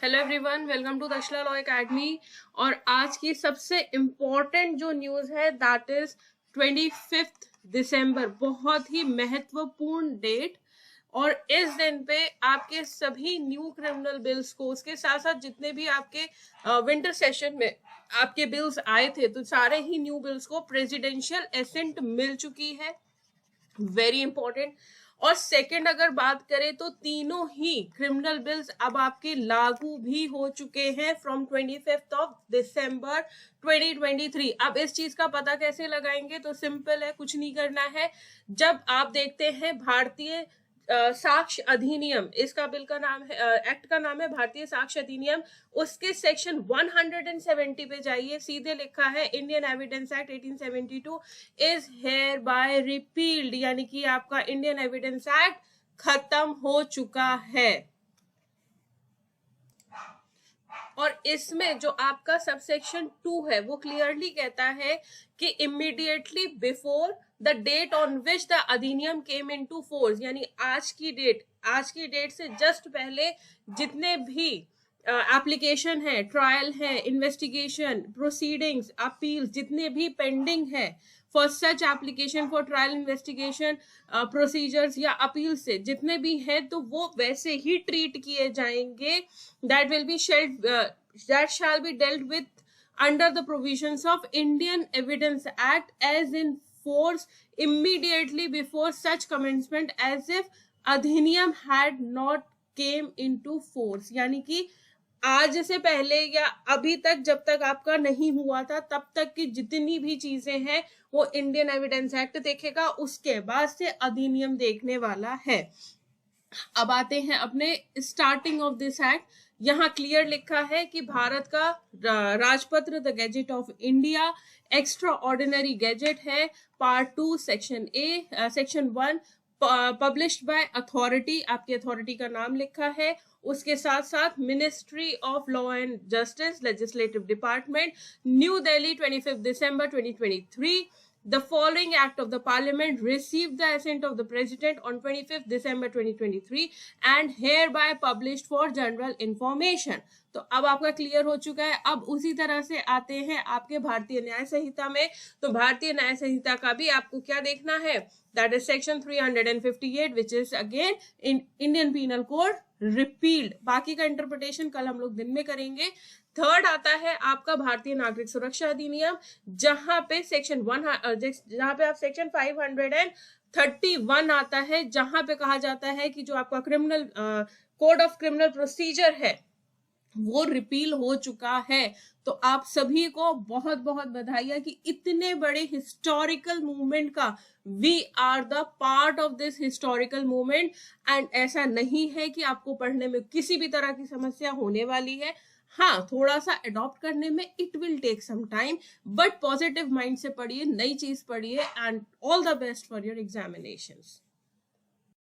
Hello everyone, welcome to Dashla law academy. और आज की सबसे इम्पोर्टेंट जो न्यूज़ है दैट इज 25 दिसंबर। बहुत ही महत्वपूर्ण डेट। और इस दिन पे आपके सभी न्यू क्रिमिनल बिल्स को, उसके साथ साथ जितने भी आपके विंटर सेशन में आपके बिल्स आए थे, तो सारे ही न्यू बिल्स को प्रेसिडेंशियल एसेंट मिल चुकी है। Very important. और सेकंड अगर बात करें तो तीनों ही क्रिमिनल बिल्स अब आपके लागू भी हो चुके हैं फ्रॉम 25 दिसंबर 2023। अब इस चीज का पता कैसे लगाएंगे? तो सिंपल है, कुछ नहीं करना है। जब आप देखते हैं भारतीय साक्ष्य अधिनियम, इसका बिल का नाम है, एक्ट का नाम है भारतीय साक्ष्य अधिनियम, उसके सेक्शन 170 पे जाइए, सीधे लिखा है Indian Evidence Act 1872 is hereby repealed, यानी कि आपका इंडियन एविडेंस एक्ट खत्म हो चुका है। और इसमें जो आपका सबसेक्शन 2 है वो क्लियरली कहता है कि immediately before the date on which the अधिनियम केम इनटू फोर्स, यानी आज की डेट से जस्ट पहले जितने भी एप्लीकेशन है, ट्रायल है, इन्वेस्टिगेशन, प्रोसीडिंग्स, अपील, जितने भी पेंडिंग है for such application for trial, investigation, procedures या अपील से जितने भी हैं, तो वो वैसे ही ट्रीट किए जाएंगे। That will be that shall be dealt with under the provisions of Indian Evidence Act as in force immediately before such commencement as if अधिनियम had not came into force, यानी कि आज से पहले या अभी तक जब तक आपका नहीं हुआ था तब तक की जितनी भी चीजें हैं वो इंडियन एविडेंस एक्ट देखेगा, उसके बाद से अधिनियम देखने वाला है। अब आते हैं अपने स्टार्टिंग ऑफ दिस एक्ट। यहाँ क्लियर लिखा है कि भारत का राजपत्र the gazette of India extraordinary gazette है, part 2 section A, section 1 published by authority, आपकी अथॉरिटी का नाम लिखा है, उसके साथ साथ ministry of law and justice, legislative department, new Delhi 25 December 2023। The following act of the parliament received the assent of the president on 25 December 2023 and hereby published for general information। तो अब आपका क्लियर हो चुका है। अब उसी तरह से आते हैं आपके भारतीय न्याय संहिता में। तो भारतीय न्याय संहिता का भी आपको क्या देखना है? That is section 358 which is again Indian Penal Code repealed. बाकी का इंटरप्रिटेशन कल हम लोग दिन में करेंगे। थर्ड आता है आपका भारतीय नागरिक सुरक्षा अधिनियम, जहां पे सेक्शन 1, जहां पे आप सेक्शन 531 आता है, जहां पे कहा जाता है कि जो आपका criminal code of criminal procedure है वो रिपील हो चुका है। तो आप सभी को बहुत बहुत बधाई कि इतने बड़े हिस्टोरिकल मूवमेंट का we are the part of this historical movement. And ऐसा नहीं है कि आपको पढ़ने में किसी भी तरह की समस्या होने वाली है। हाँ, थोड़ा सा अडॉप्ट करने में it will take some time, but positive mind से पढ़िए, नई चीज पढ़िए, and all the best for your examinations.